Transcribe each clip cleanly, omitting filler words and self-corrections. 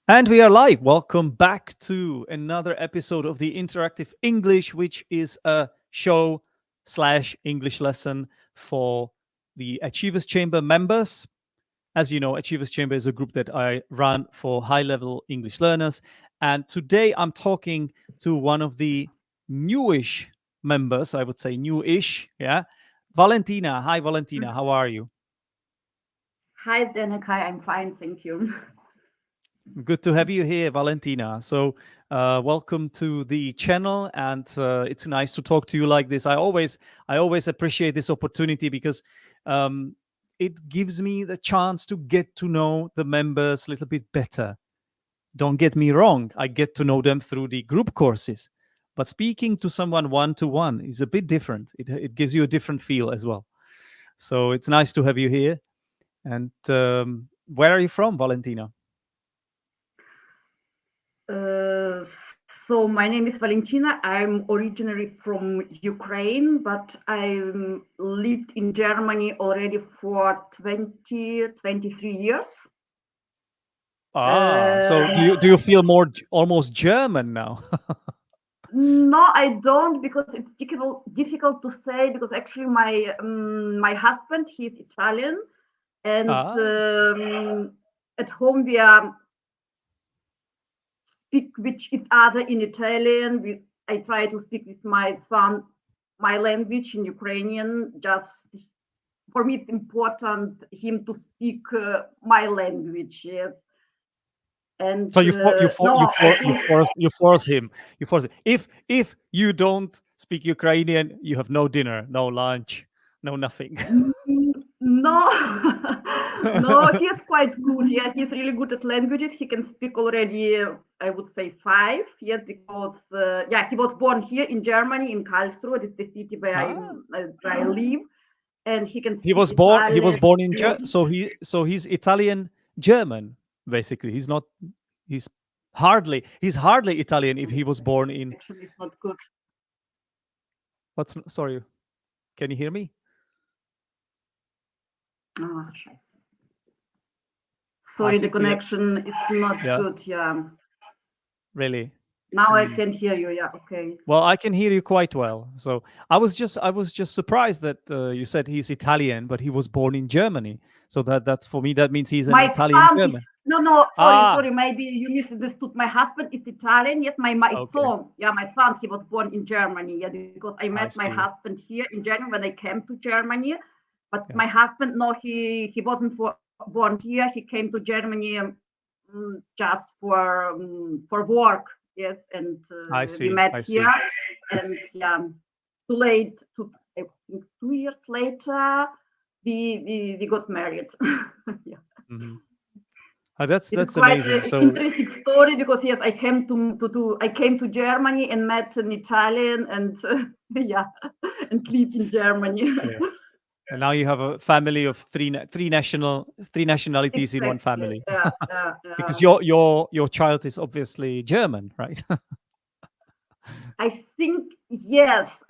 And we are live. Welcome back to another episode of the Interactive English, which is a show slash English lesson for the Achievers Chamber members. As you know, Achievers Chamber is a group that I run for high level English learners. And today I'm talking to one of the newish members, I would say newish, yeah. Valentina. Hi, Valentina. How are you? Hi, Zdenek. Hi, I'm fine, thank you. Good to have you here, Valentina. So, welcome to the channel, and it's nice to talk to you like this. I always appreciate this opportunity because um, it gives me the chance to get to know the members a little bit better. Don't get me wrong; I get to know them through the group courses, but speaking to someone one to one is a bit different. It gives you a different feel as well. So it's nice to have you here. And where are you from, Valentina? Uh, so my name is Valentina. I'm originally from Ukraine, but I lived in Germany already for 23 years. So do you feel more almost German now? No, I don't, because it's difficult to say, because actually my husband, he's Italian, and Ah, at home we are speak with each other in Italian. I try to speak with my son my language in Ukrainian. Just for me, it's important him to speak my language. Yes, and so you for, you for, you no, I for, you think force you force him. You force him. If you don't speak Ukrainian, you have no dinner, no lunch, no nothing. no, no, he's quite good. Yeah, he's really good at languages. He can speak already, I would say, five. Yes, because yeah, he was born here in Germany, in Karlsruhe. This is the city Ah, where I live, and he can he speak was born. He Italian. was born in so he's Italian German basically. He's not. He's he's hardly Italian if he was born in. Actually, it's not good. What's sorry? Can you hear me? Ah, scheiße. I Sorry, the think we. connection is not Yeah, good. Yeah. really. Now I Hmm. can hear you. Yeah. Okay. Well, I can hear you quite well. So I was just surprised that you said he's Italian, but he was born in Germany. So that for me that means he's an My Italian son is German. no, no. Sorry, Ah, sorry. Maybe you misunderstood. My husband is Italian. Yes, my okay. son. Yeah, my son. He was born in Germany. Yeah, because I met I my see. husband here in January when I came to Germany. But Yeah, my husband, no, he wasn't born here. He came to Germany just for work. Yes, and I we see. met I here. see. And yeah, too late. I think 2 years later, we got married. Yeah. Hmm. That's It is that's quite amazing. an So interesting story, because yes, I came to Germany and met an Italian, and yeah, and live in Germany. yeah, and now you have a family of three nationalities in one Exactly. family. Yeah, Because your child is obviously German, right? I think yes.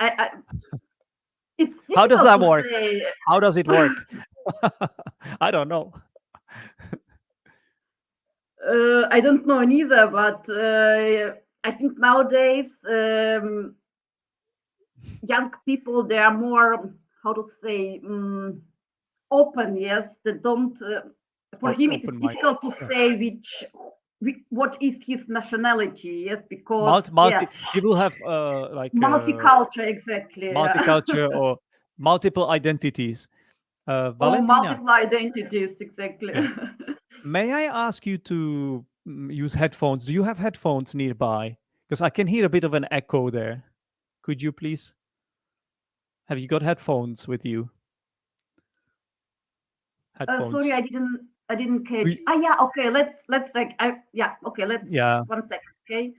It's How does difficult that to work? say. How does it work? I don't know. I don't know neither, but I think nowadays young people, they are more, how to say, open. Yes, they don't. For him, it is Open mic. difficult to Yeah. say what is his nationality. Yes, because yeah, Multi people have multicultural, exactly. Yeah. multicultural or multiple identities. Or Valentina, multiple identities, exactly. yeah. May I ask you to use headphones? Do you have headphones nearby? Because I can hear a bit of an echo there. Could you please? Have you got headphones with you? Sorry, Headphones. I didn't catch. We- Ah, yeah. Okay, let's like yeah. Okay, let's Yeah. 1 second. Okay.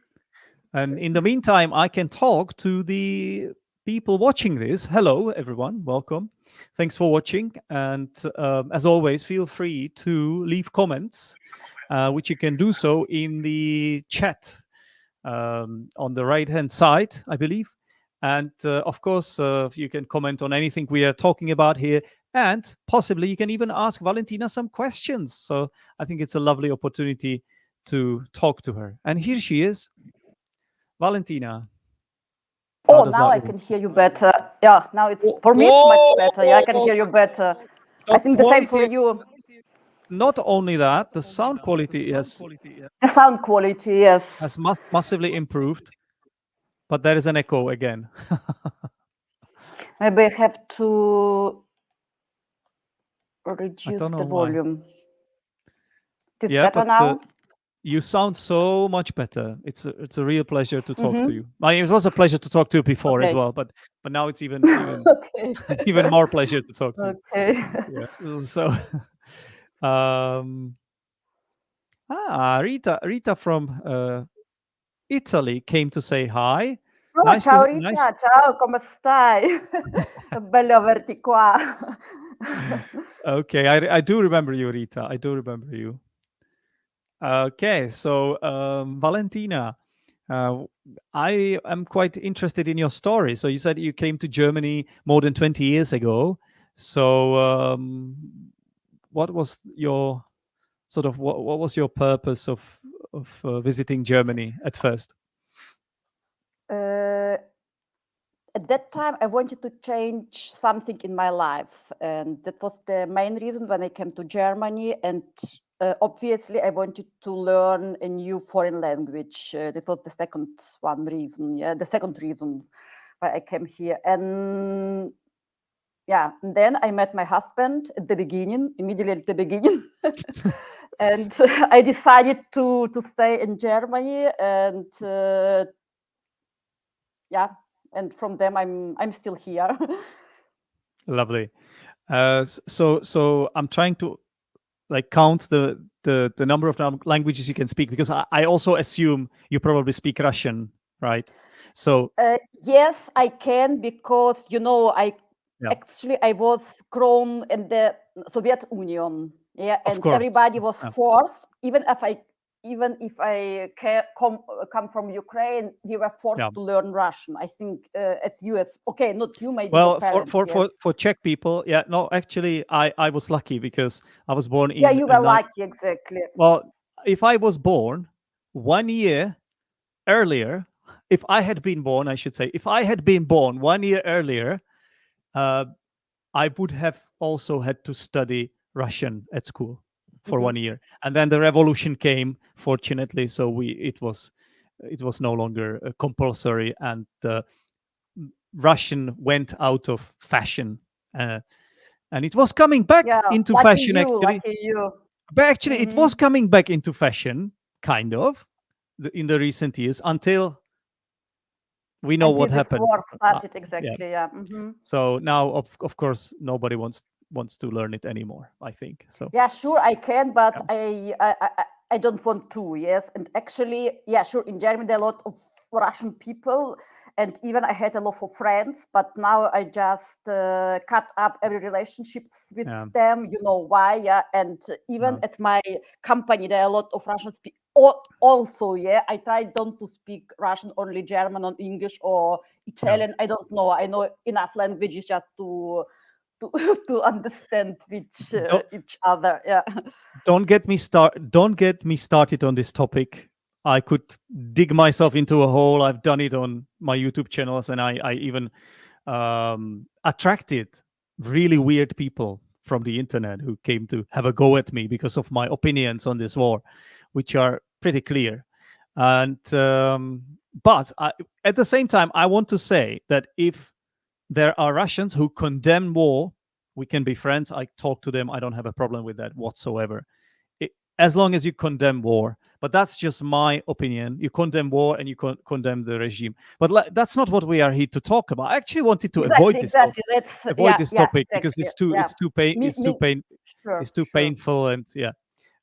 And in the meantime, I can talk to the people watching this. Hello, everyone. Welcome. Thanks for watching. And as always, feel free to leave comments, which you can do so in the chat on the right hand side, I believe. And of course, you can comment on anything we are talking about here. And possibly you can even ask Valentina some questions. So I think it's a lovely opportunity to talk to her. And here she is, Valentina. How Oh, does now that I work? can hear you better. Yeah, now it's for me it's much better. Yeah, I can Whoa! hear you better. I The think the same for quality, you. not only that, the sound quality The sound quality, yes. has massively improved, but there is an echo again. Maybe I have to I reduce don't the know why. volume. It is Yeah, better but now? you sound so much better. It's a real pleasure to talk to Mm-hmm. you. I mean, it was a pleasure to talk to you before as Okay. well, but now it's even Okay. even more pleasure to talk to you. Okay. Yeah. So, um, Rita from Italy came to say hi. Oh, Nice ciao to nice. Rita, ciao, come stai? È bello averti qua. Okay, I do remember you, Rita. I do remember you. Okay, so Valentina, I am quite interested in your story. So you said you came to Germany more than 20 years ago. So what was your sort of what was your purpose of visiting Germany at first? Uh, at that time, I wanted to change something in my life, and that was the main reason when I came to Germany. And obviously, I wanted to learn a new foreign language. That was the second one reason. Yeah, the second reason why I came here. And yeah, and then I met my husband at the beginning, immediately at the beginning. And I decided to stay in Germany, and yeah, and from them I'm still here. Lovely. So I'm trying to like count the number of languages you can speak, because I also assume you probably speak Russian, right? So Yes, I can, because I yeah, actually I was grown in the Soviet Union, yeah, of and course. everybody was Yeah. forced, even if I come from Ukraine, we were Yeah. forced to learn Russian. I think as you, as okay, not you, maybe your Well, parents, yes. for Czech people, yeah, no, actually, I was lucky because I was born Yeah, in you a were lucky, exactly. well, if I was born 1 year earlier, if I had been born, I should say, if I had been born 1 year earlier, uh, I would have also had to study Russian at school for Mhm. 1 year, and then the revolution came. Fortunately, so it was no longer compulsory, and Russian went out of fashion, uh, and it was coming back Yeah, into fashion actually. lucky you. But actually, it was Mhm. coming back into fashion, kind of, in the recent years, until we know Until what this happened. war started, Yeah. exactly. Yeah. Hmm. So now, of course, nobody wants to learn it anymore, I think. So Yeah, sure, I can, yeah, but I don't want to. Yes, and actually, yeah, sure. In Germany, there are a lot of Russian people, and even I had a lot of friends. But now I just cut up every relationships with yeah, them. You know why? Yeah, and even yeah, at my company, there are a lot of Russian speak. Also, yeah, I try don't to speak Russian, only German or English or yeah. Italian. I don't know. I know enough languages just to to understand Don't each other. Yeah. don't get me started on this topic. I could dig myself into a hole. I've done it on my YouTube channels, and I even attracted really weird people from the internet who came to have a go at me because of my opinions on this war, which are pretty clear. And but at the same time, I want to say that if there are Russians who condemn war, we can be friends. I talk to them. I don't have a problem with that whatsoever. As long as you condemn war. But that's just my opinion. You condemn war and you condemn the regime. But that's not what we are here to talk about. I actually wanted to avoid Exactly, this topic, exactly. Let's avoid yeah, this yeah, topic because exactly. Yeah. Me me sure, it's too sure. painful, and yeah.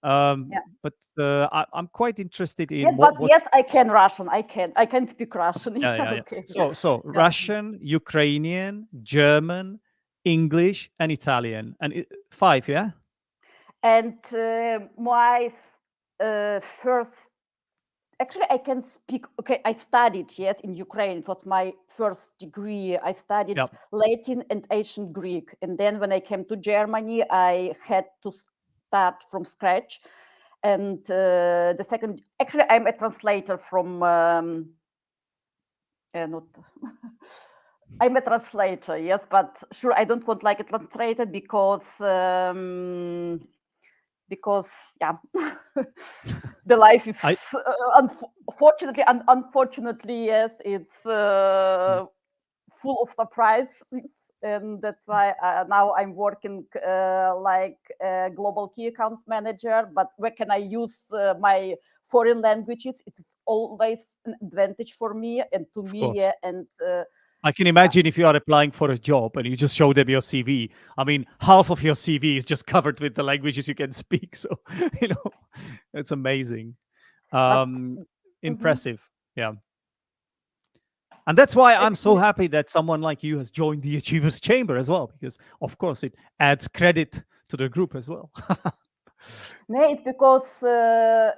Yeah. But I'm quite interested Yes, in but what's yes, I can Russian. I can speak Russian. yeah, Yeah, yeah, yeah. okay. So Yeah. Russian, Ukrainian, German, English, and Italian, and five, yeah. And my first actually I can speak. Okay, I studied, yes, in Ukraine. It was my first degree. I studied Yeah. Latin and ancient Greek, and then when I came to Germany, I had to start from scratch. And the second, actually, I'm a translator from, not, I'm a translator, yes, but sure, I don't want like a translator because yeah, the life is I unfortunately, yes, it's full of surprises, and that's why now I'm working like a global key account manager. But where can I use my foreign languages? It is always an advantage for me and to of me, course. yeah, and I can yeah. imagine if you are applying for a job and you just show them your CV. I mean, half of your CV is just covered with the languages you can speak. So, you know, it's amazing. But mhm, Impressive. Yeah. And that's why I'm so actually, happy that someone like you has joined the Achievers Chamber as well, because of course it adds credit to the group as well. no, it's because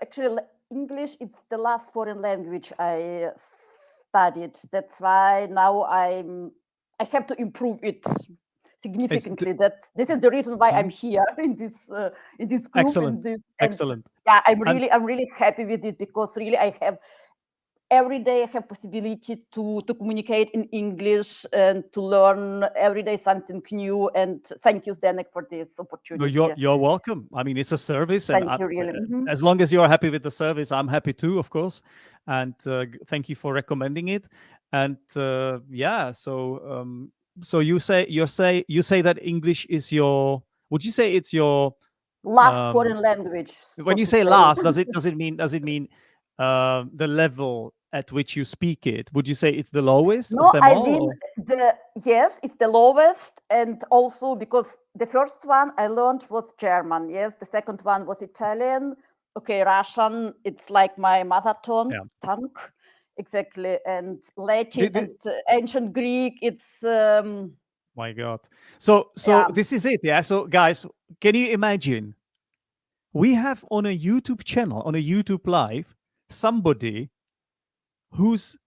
actually English is the last foreign language I studied. That's why now I have to improve it It's significantly. This is the reason why I'm mhm. here in this group Excellent. in this, and Excellent. yeah, And I'm really happy with it because really I have every day I have possibility to communicate in English and to learn every day something new. And thank you, Zdenek, for this well, opportunity. you're welcome. I mean, it's a service, and Thank you, really. Mhm. as long as you're happy with the service, I'm happy too, of course. And thank you for recommending it. And yeah, so you say that English is your. Would you say it's your Last um, foreign language, so when you to say say. last? Does it mean the level at which you speak it? Would you say it's the lowest of No, them I all? mean Or? yes, it's the lowest, and also because the first one I learned was German. Yes, the second one was Italian. Okay, Russian. It's like my mother Yeah. tongue, exactly, and Latin Did, and ancient Greek. It's my God. So yeah. this is it. Yeah. So guys, can you imagine? We have on a YouTube channel, on a YouTube live, somebody who's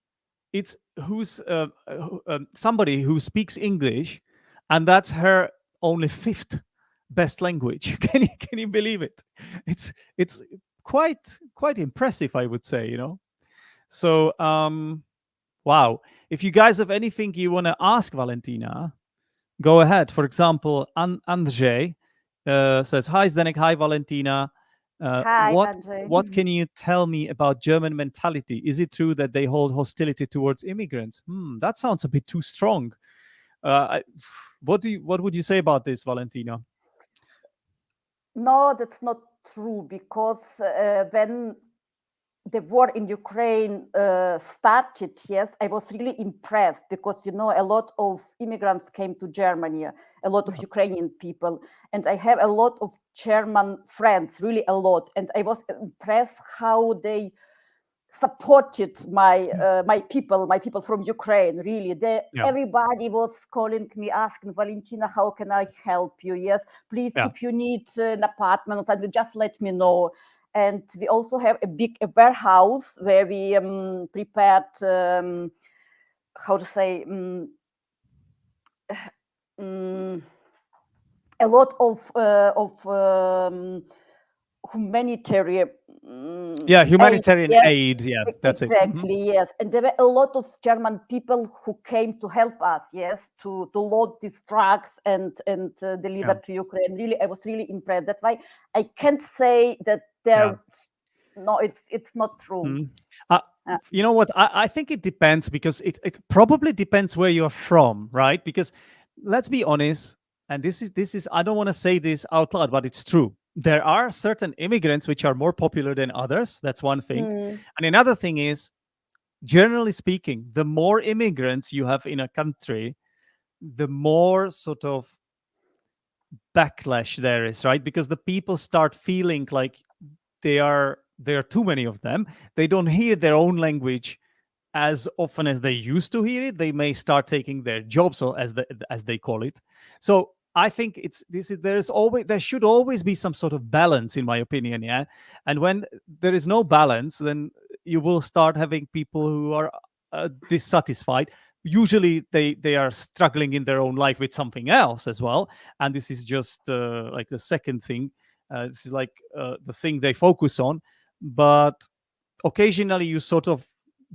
somebody who speaks English, and that's her only fifth best language. Can you believe it? It's quite impressive, I would say. So wow. If you guys have anything you want to ask Valentina, go ahead. For example, Andrzej says, "Hi Zdenek, hi Valentina. Hi, What Andre. what can you tell me about German mentality? Is it true that they hold hostility towards immigrants? That sounds a bit too strong. What would you say about this, Valentina? No, that's not true because when the war in Ukraine started, yes, I was really impressed because, a lot of immigrants came to Germany, a lot of Yeah, Ukrainian people, and I have a lot of German friends, really a lot. And I was impressed how they supported my people from Ukraine. Really, yeah, everybody was calling me, asking Valentina, how can I help you? Yes, please, yeah. if you need an apartment or something, just let me know. And we also have a warehouse where we prepared how to say um, a lot of humanitarian Yeah, aid. humanitarian Yes, aid. Yeah, that's it. exactly. Yes, and there were a lot of German people who came to help us. Yes, to load these trucks and deliver Yeah, to Ukraine. Really, I was really impressed. That's why I can't say that yeah. there. No, it's not true. Mm. Uh, Uh, you know what? I think it depends because it probably depends where you're from, right? Because let's be honest, and this is I don't want to say this out loud, but it's true. There are certain immigrants which are more popular than others. That's one thing. mm, And another thing is, generally speaking, the more immigrants you have in a country, the more sort of backlash there is, right? Because the people start feeling like there are too many of them. They don't hear their own language as often as they used to hear it. They may start taking their jobs, or as they call it. So I think there should always be some sort of balance, in my opinion. Yeah, and when there is no balance, then you will start having people who are dissatisfied. Usually they are struggling in their own life with something else as well, and this is just like the second thing. This is like the thing they focus on. But occasionally you sort of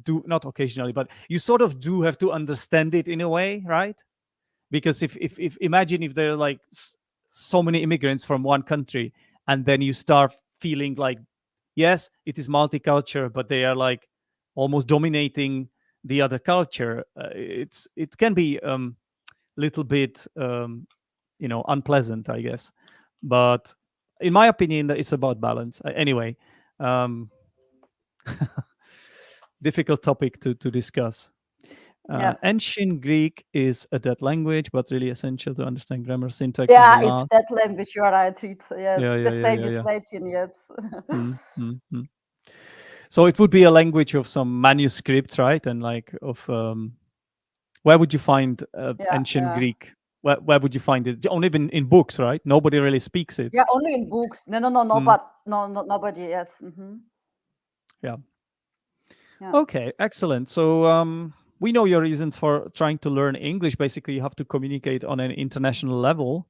do, not occasionally, but you sort of do have to understand it in a way, right? Because if imagine if there are like so many immigrants from one country, and then you start feeling like, yes, it is multicultural, but they are like almost dominating the other culture. It can be little bit unpleasant, I guess. But in my opinion, it's about balance. Anyway, um, difficult topic to discuss. Yeah. Ancient Greek is a dead language, but really essential to understand grammar, syntax, and Yeah, it's grammar. that language. You are right. It's Yeah, yeah, the yeah, same yeah, with yeah. Latin. Yes. Mm, mm, mm. So it would be a language of some manuscripts, right? And like of where would you find Yeah, ancient yeah. Greek? Where would you find it? Only in books, right? Nobody really speaks it. Yeah, only in books. No, Mm, but nobody. Yes. yeah. Yeah. Okay, excellent. So we know your reasons for trying to learn English. Basically, you have to communicate on an international level.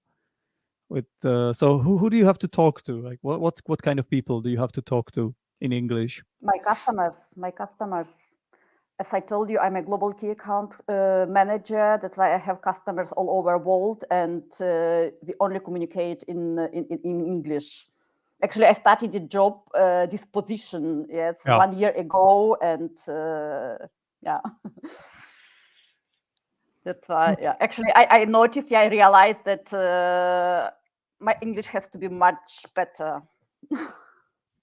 With so who do you have to talk to? Like what kind of people do you have to talk to in English? My customers. As I told you, I'm a global key account manager. That's why I have customers all over the world, and we only communicate in English. Actually, I started a job, this position, yes, Yeah. 1 year ago, and yeah. That's why, yeah. Actually, I noticed, yeah, I realized that my English has to be much better.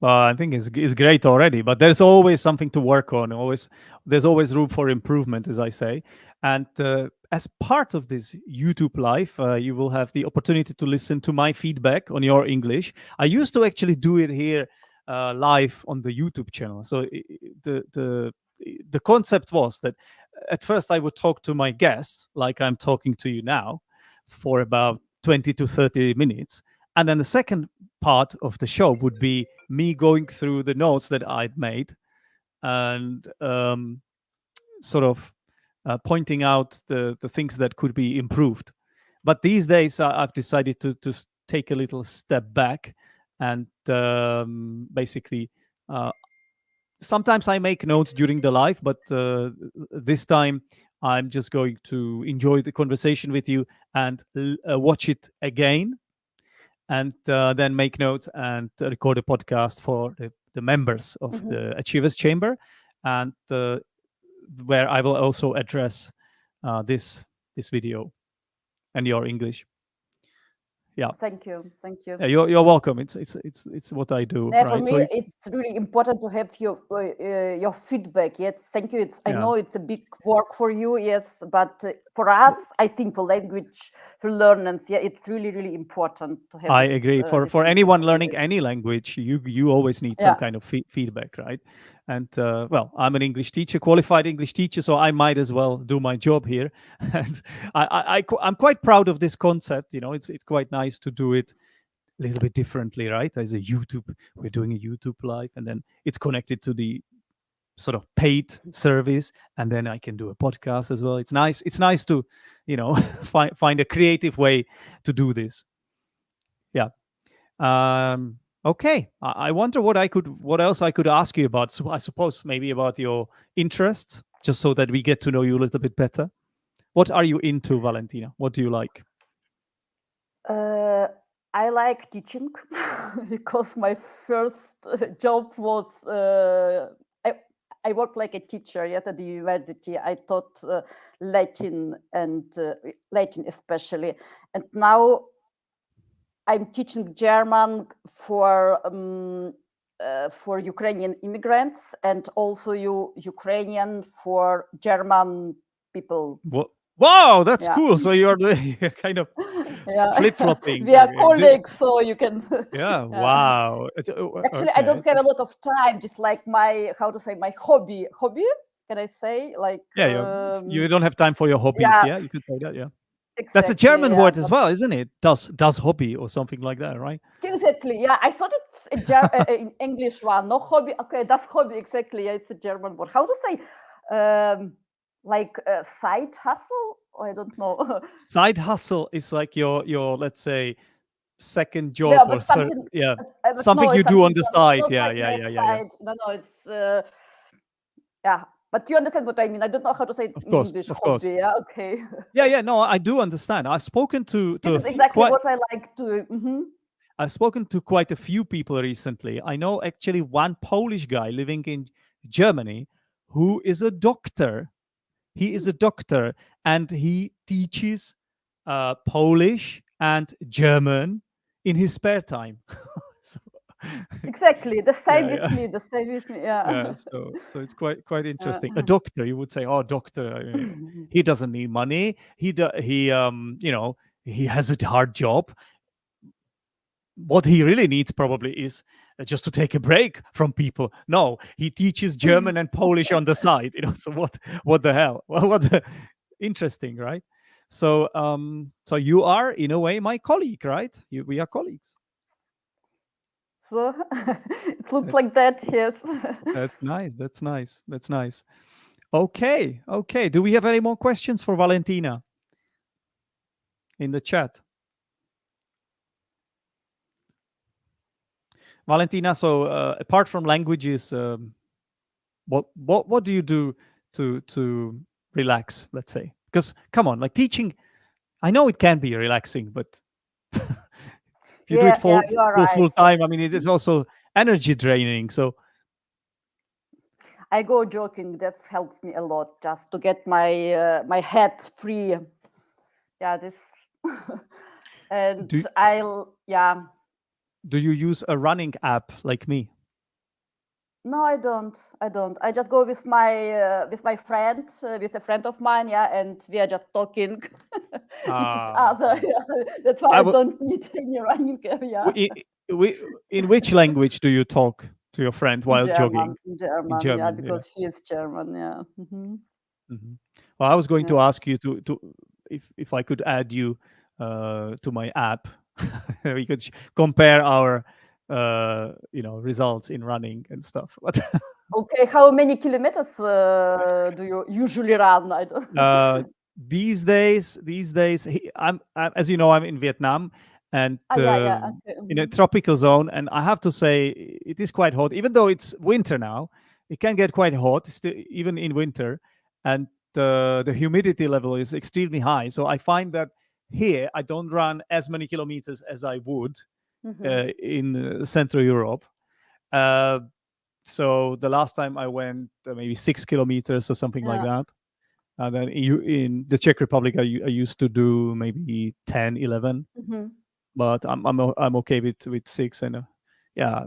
I think it's great already, but there's always something to work on. There's always room for improvement, as I say. And as part of this YouTube live, you will have the opportunity to listen to my feedback on your English. I used to actually do it here live on the YouTube channel. So the concept was that at first I would talk to my guests, like I'm talking to you now, for about 20 to 30 minutes. And then the second part of the show would be me going through the notes that I'd made and sort of pointing out the things that could be improved. But these days, I've decided to take a little step back and basically. Sometimes I make notes during the live, but this time I'm just going to enjoy the conversation with you and watch it again, and then make notes and record a podcast for the members of the Achievers Chamber, and where I will also address this video and your English. Yeah. Thank you. Yeah, you're welcome. It's what I do, Yeah, for right? me, it's really important to have your feedback. Yes, thank you. I know it's a big work for you. Yes, but for us, I think for language, for learners, yeah, it's really, really important to have. I agree. For this feedback anyone from learning you. any language, you always need some kind of feedback, right? And well, I'm an English teacher, qualified English teacher, so I might as well do my job here. And I'm quite proud of this concept. You know, it's quite nice to do it a little bit differently, right? As a YouTube, we're doing a YouTube live, and then it's connected to the sort of paid service, and then I can do a podcast as well. It's nice. It's nice to, find a creative way to do this. Yeah. Okay. I wonder what else I could ask you about. So I suppose maybe about your interests, just so that we get to know you a little bit better. What are you into, Valentina? What do you like? I like teaching because my first job was I worked like a teacher at the university. I taught Latin and Latin especially, and now I'm teaching German for Ukrainian immigrants and also Ukrainian for German people. What? Wow, that's cool. So you're kind of flip-flopping. We are colleagues, so you can. Yeah. Wow. Actually, I don't have a lot of time. Just like my hobby. Hobby? Can I say like? Yeah. You don't have time for your hobbies. Yes. Yeah. You can say that. Yeah. Exactly, That's a German word as well, isn't it? Das Hobby or something like that, right? Exactly. Yeah, I thought it's an English one. No hobby. Okay, das Hobby. Exactly. Yeah, it's a German word. How to say? Like side hustle? I don't know. Side hustle is like your let's say second Yeah, job or but third. something. Yeah, But something no, you it's do on something the not, side. not Yeah, like yeah, my yeah, yeah, yeah. side. No, no, it's yeah. But you understand what I mean. I don't know how to say it Of in course, English. of course. Hobby. Yeah. Okay. Yeah, yeah. No, I do understand. I've spoken to This a is few, exactly what I like to. I've spoken to quite a few people recently. I know actually one Polish guy living in Germany who is a doctor. He is a doctor and he teaches Polish and German in his spare time. So, Exactly. The same yeah, with yeah, me. The same with me. yeah. Yeah. So it's quite Uh, interesting. A doctor, you would say, oh, doctor. I mean, he doesn't need money. He has a hard job. What he really needs probably is just to take a break from people. No, he teaches German and Polish on the side. So what the hell? Well, interesting, right? So you are in a way my colleague, right? We are colleagues. so it looks That's, like that. Yes. that's nice. That's nice. That's nice. Okay. Okay. Do we have any more questions for Valentina in the chat? Valentina, so apart from languages, what do you do to relax, let's say? Because come on, like teaching, I know it can be relaxing, but if you do it Yeah. You are full right. time, I Yes. mean, it is also energy draining. So I go jogging. That helps me a lot, just to get my head free. Yeah. This. And do yeah. do you use a running app like me? No, I don't. I just go with my friend, with a friend of mine. Yeah, and we are just talking with each other. Okay. Yeah. That's why I I w- don't need any running. Yeah. in which language do you talk to your friend In while jogging? German. In In German. Yeah, German, yeah. because she is German. Yeah. Mhm. Well, I was going Yeah. to ask you to if I could add you to my app. We could compare our results in running and stuff. But Okay. How many kilometers do you usually run? I don't. these days, as you know, I'm in Vietnam and Yeah. Okay. in a tropical zone, and I have to say it is quite hot. Even though it's winter now, it can get quite hot still, even in winter, and the humidity level is extremely high. So I find that here I don't run as many kilometers as I would in Central Europe. Uh, so the last time I went maybe 6 kilometers or something like Yeah. that. And then in the Czech Republic, I used to do maybe 10, 11, but I'm okay with 6. And yeah,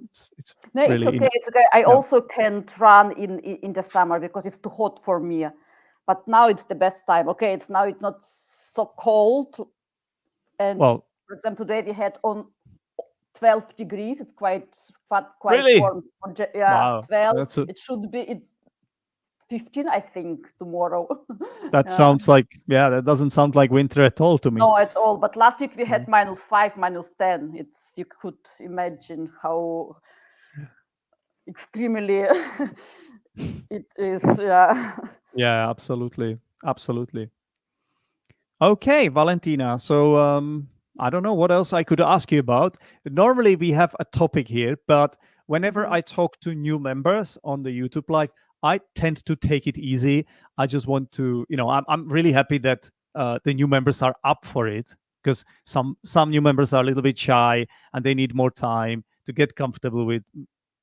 it's No, it's really okay. It's okay. I yeah. also can't run in the summer because it's too hot for me. But now it's the best time. Okay, it's not so cold. And Well, for example, today we had on 12 degrees. It's quite really, warm. Yeah, wow, 12. It should be. It's 15, I think, tomorrow. that Yeah. sounds like that doesn't sound like winter at all to me. No, at all. But last week we had -5, -10. You could imagine how extremely it is. Yeah. Yeah, absolutely, absolutely. Okay, Valentina. So I don't know what else I could ask you about. Normally we have a topic here, but whenever I talk to new members on the YouTube live, I tend to take it easy. I just want to, I'm really happy that the new members are up for it, because some new members are a little bit shy and they need more time to get comfortable with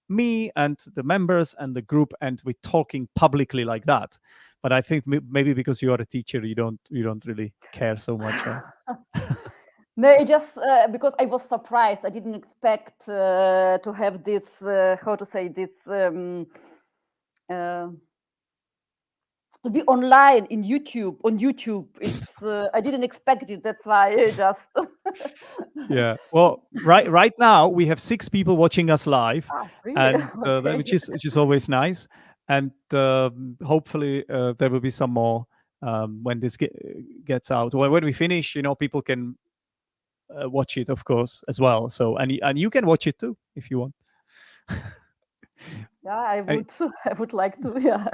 me and the members and the group and with talking publicly like that. But I think maybe because you are a teacher, you don't really care so much, right? No, it just because I was surprised. I didn't expect to have this. How to say this? To be online on YouTube. It's I didn't expect it. That's why I just. Yeah. Well, right now we have 6 people watching us live, Really? and Okay. which is always nice. And hopefully there will be some more when this gets out. When we finish, people can watch it, of course, as well. So and you can watch it too if you want. Yeah, I And- would. I would like to. Yeah.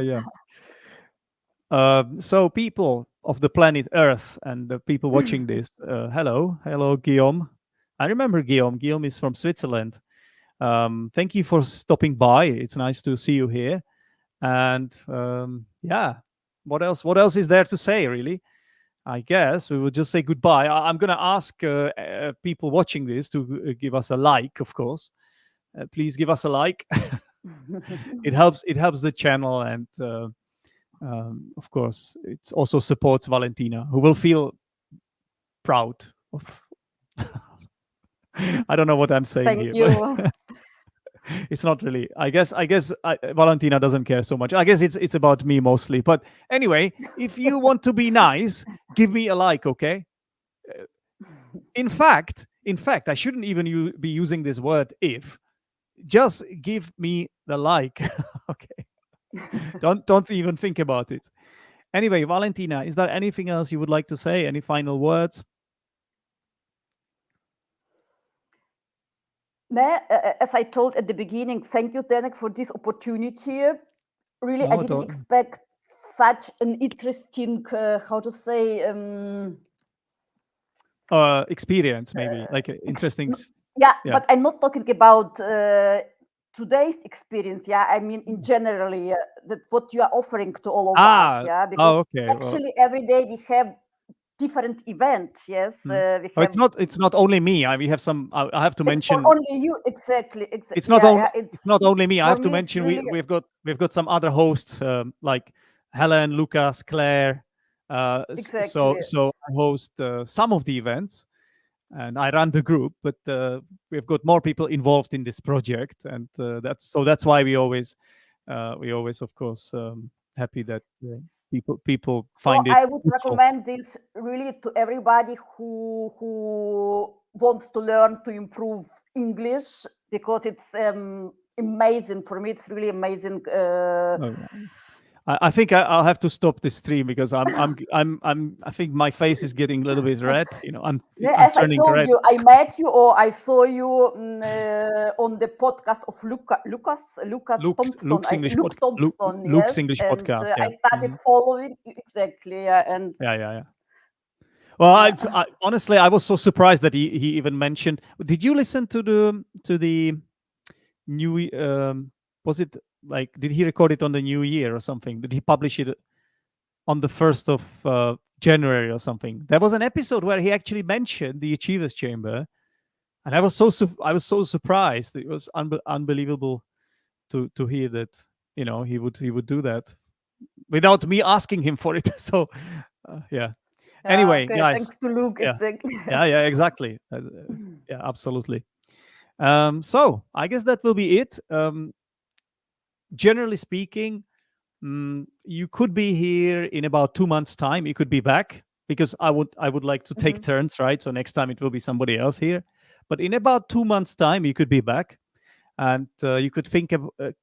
yeah. So people of the planet Earth and the people watching this, hello, Guillaume. I remember Guillaume. Guillaume is from Switzerland. Thank you for stopping by. It's nice to see you here. And yeah, what else? What else is there to say, really? I guess we will just say goodbye. I'm going to ask people watching this to give us a like, of course. Please give us a like. It helps. It helps the channel, and of course, it also supports Valentina, who will feel proud of. I don't know what I'm saying Thank here. you. But it's not really. I guess Valentina doesn't care so much. I guess it's about me mostly. But anyway, if you want to be nice, give me a like, okay? In fact, I shouldn't even be using this word if. Just give me the like, okay? Don't even think about it. Anyway, Valentina, is there anything else you would like to say? Any final words? As I told at the beginning, thank you, Zdenek, for this opportunity. Really, I didn't expect such an interesting, how to say, experience, maybe like interesting. Yeah, but I'm not talking about today's experience. Yeah, I mean in generally that what you are offering to all of us. Yeah, because actually every day we have different events. Yes, we have. It's not only me. We have some. I have to mention. Only you, exactly. It's not it's not only me. I have to mention really we've got some other hosts like Helen, Lucas, Claire. Exactly. So I host some of the events, and I run the group. But we've got more people involved in this project, and that's why we always of course happy that people find it. I would recommend this really to everybody who wants to learn to improve English, because it's amazing for me. It's really amazing. I think I'll have to stop this stream because I think my face is getting a little bit red. You know, I'm as turning I told red. you, I met you or I saw you on the podcast of Luc Thompson. Luke's English Thompson, Luke's yes, English podcast. Yeah. I started following exactly. And yeah. Well, I honestly I was so surprised that he even mentioned. Did you listen to the new? Was it like, did he record it on the new year or something? Did he publish it on the 1st of January or something? There was an episode where he actually mentioned the Achievers Chamber, and I was so surprised. It was unbelievable to hear that, you know, he would do that without me asking him for it. So yeah. Anyway, okay, guys. Thanks to Luke. Yeah. Exactly. Yeah, exactly. Yeah, absolutely. So I guess that will be it. Generally speaking, you could be here in about 2 months' time. You could be back, because I would like to take turns, right? So next time it will be somebody else here. But in about 2 months' time, you could be back, and you could think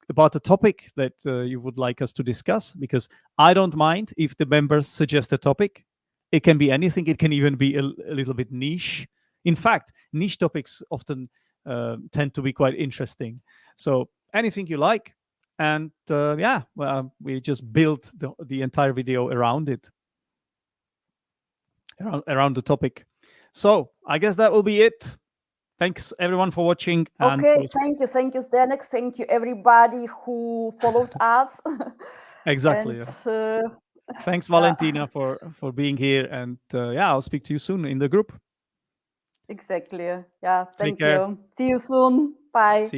about a topic that you would like us to discuss, because I don't mind if the members suggest a topic. It can be anything. It can even be a little bit niche. In fact, niche topics often tend to be quite interesting. So anything you like. And yeah, well, we just built the entire video around it, around the topic. So I guess that will be it. Thanks everyone for watching. Okay, thank you, Zdenek. Thank you everybody who followed us. Exactly. And, thanks, Valentina, for being here, and yeah, I'll speak to you soon in the group. Exactly. Yeah, thank Take care. you. See you soon. Bye.